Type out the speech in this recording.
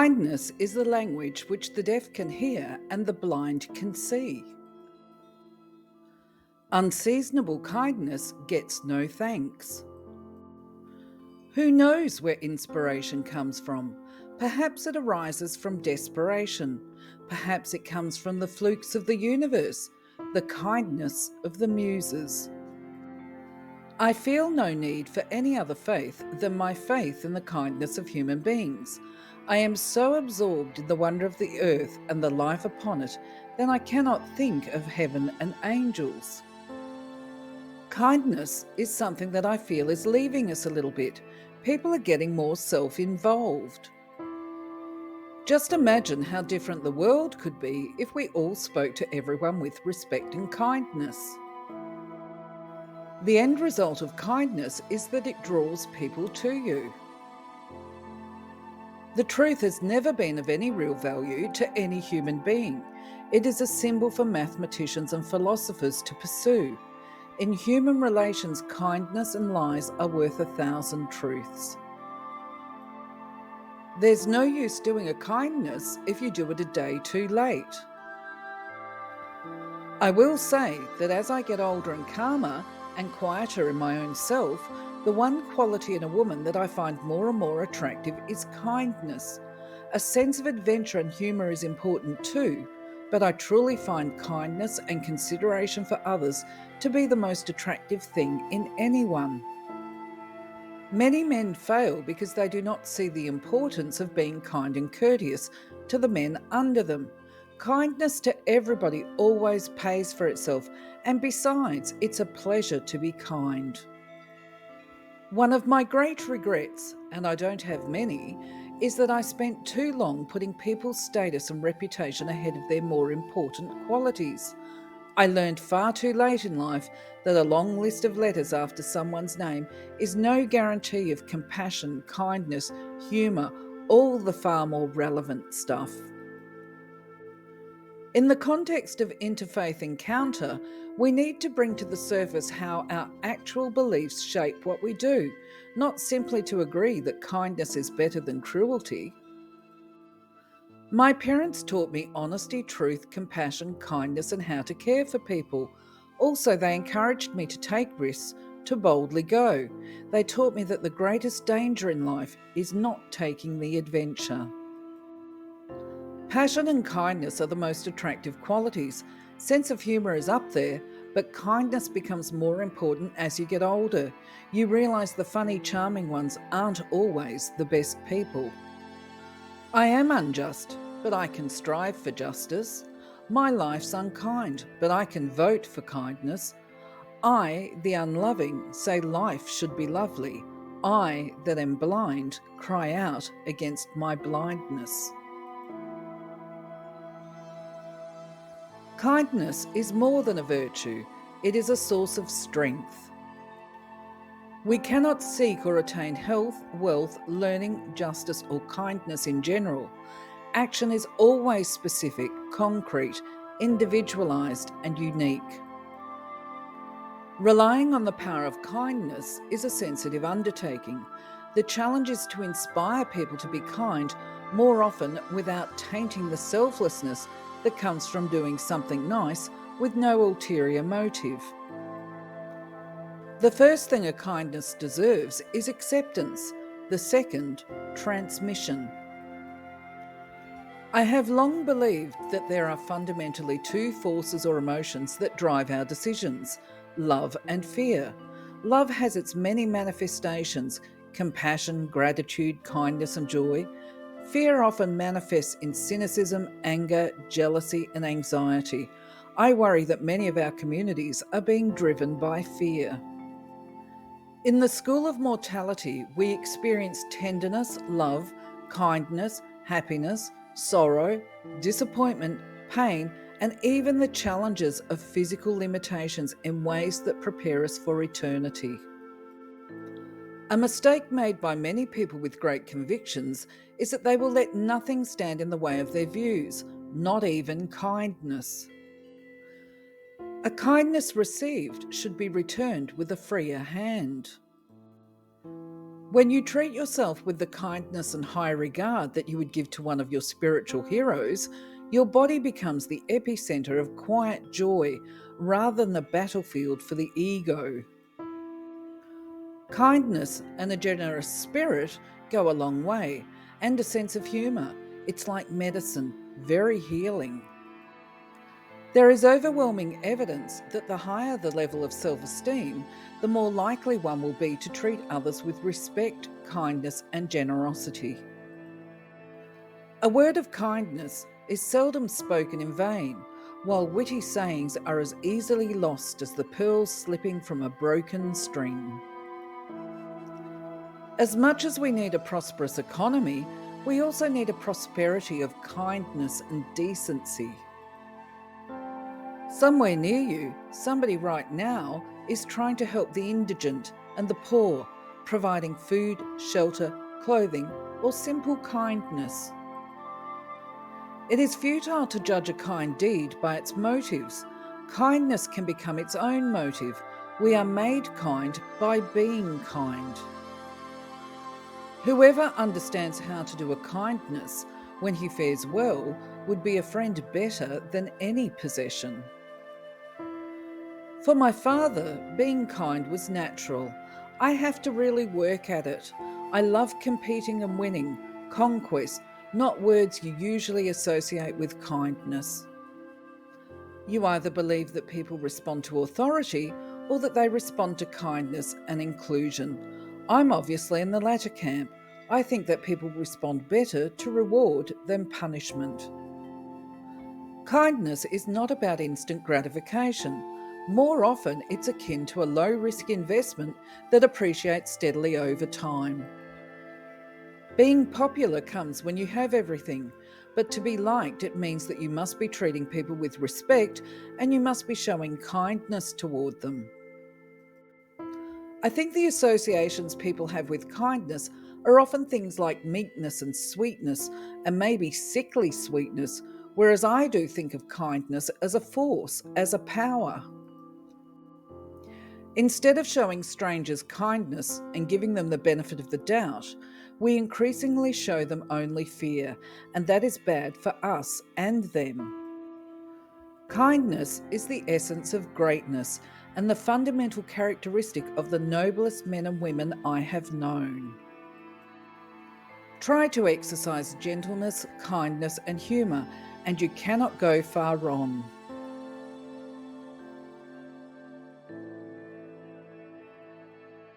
Kindness is the language which the deaf can hear and the blind can see. Unseasonable kindness gets no thanks. Who knows where inspiration comes from? Perhaps it arises from desperation. Perhaps it comes from the flukes of the universe, the kindness of the muses. I feel no need for any other faith than my faith in the kindness of human beings. I am so absorbed in the wonder of the earth and the life upon it that I cannot think of heaven and angels. Kindness is something that I feel is leaving us a little bit. People are getting more self-involved. Just imagine how different the world could be if we all spoke to everyone with respect and kindness. The end result of kindness is that it draws people to you. The truth has never been of any real value to any human being. It is a symbol for mathematicians and philosophers to pursue. In human relations, kindness and lies are worth 1,000 truths. There's no use doing a kindness if you do it a day too late. I will say that as I get older and calmer and quieter in my own self, the one quality in a woman that I find more and more attractive is kindness. A sense of adventure and humour is important too, but I truly find kindness and consideration for others to be the most attractive thing in anyone. Many men fail because they do not see the importance of being kind and courteous to the men under them. Kindness to everybody always pays for itself, and besides, it's a pleasure to be kind. One of my great regrets, and I don't have many, is that I spent too long putting people's status and reputation ahead of their more important qualities. I learned far too late in life that a long list of letters after someone's name is no guarantee of compassion, kindness, humour, all the far more relevant stuff. In the context of interfaith encounter, we need to bring to the surface how our actual beliefs shape what we do, not simply to agree that kindness is better than cruelty. My parents taught me honesty, truth, compassion, kindness, and how to care for people. Also, they encouraged me to take risks, to boldly go. They taught me that the greatest danger in life is not taking the adventure. Passion and kindness are the most attractive qualities. Sense of humour is up there, but kindness becomes more important as you get older. You realise the funny, charming ones aren't always the best people. I am unjust, but I can strive for justice. My life's unkind, but I can vote for kindness. I, the unloving, say life should be lovely. I, that am blind, cry out against my blindness. Kindness is more than a virtue, it is a source of strength. We cannot seek or attain health, wealth, learning, justice, or kindness in general. Action is always specific, concrete, individualised, and unique. Relying on the power of kindness is a sensitive undertaking. The challenge is to inspire people to be kind more often without tainting the selflessness that comes from doing something nice with no ulterior motive. The first thing a kindness deserves is acceptance. The second, transmission. I have long believed that there are fundamentally two forces or emotions that drive our decisions: love and fear. Love has its many manifestations: compassion, gratitude, kindness, and joy. Fear often manifests in cynicism, anger, jealousy, and anxiety. I worry that many of our communities are being driven by fear. In the school of mortality, we experience tenderness, love, kindness, happiness, sorrow, disappointment, pain, and even the challenges of physical limitations in ways that prepare us for eternity. A mistake made by many people with great convictions is that they will let nothing stand in the way of their views, not even kindness. A kindness received should be returned with a freer hand. When you treat yourself with the kindness and high regard that you would give to one of your spiritual heroes, your body becomes the epicenter of quiet joy rather than the battlefield for the ego. Kindness and a generous spirit go a long way, and a sense of humour. It's like medicine, very healing. There is overwhelming evidence that the higher the level of self-esteem, the more likely one will be to treat others with respect, kindness, and generosity. A word of kindness is seldom spoken in vain, while witty sayings are as easily lost as the pearls slipping from a broken string. As much as we need a prosperous economy, we also need a prosperity of kindness and decency. Somewhere near you, somebody right now is trying to help the indigent and the poor, providing food, shelter, clothing, or simple kindness. It is futile to judge a kind deed by its motives. Kindness can become its own motive. We are made kind by being kind. Whoever understands how to do a kindness when he fares well would be a friend better than any possession. For my father, being kind was natural. I have to really work at it. I love competing and winning, conquest, not words you usually associate with kindness. You either believe that people respond to authority or that they respond to kindness and inclusion. I'm obviously in the latter camp. I think that people respond better to reward than punishment. Kindness is not about instant gratification. More often, it's akin to a low-risk investment that appreciates steadily over time. Being popular comes when you have everything, but to be liked, it means that you must be treating people with respect and you must be showing kindness toward them. I think the associations people have with kindness are often things like meekness and sweetness, and maybe sickly sweetness, whereas I do think of kindness as a force, as a power. Instead of showing strangers kindness and giving them the benefit of the doubt, we increasingly show them only fear, and that is bad for us and them. Kindness is the essence of greatness and the fundamental characteristic of the noblest men and women I have known. Try to exercise gentleness, kindness, and humour, and you cannot go far wrong.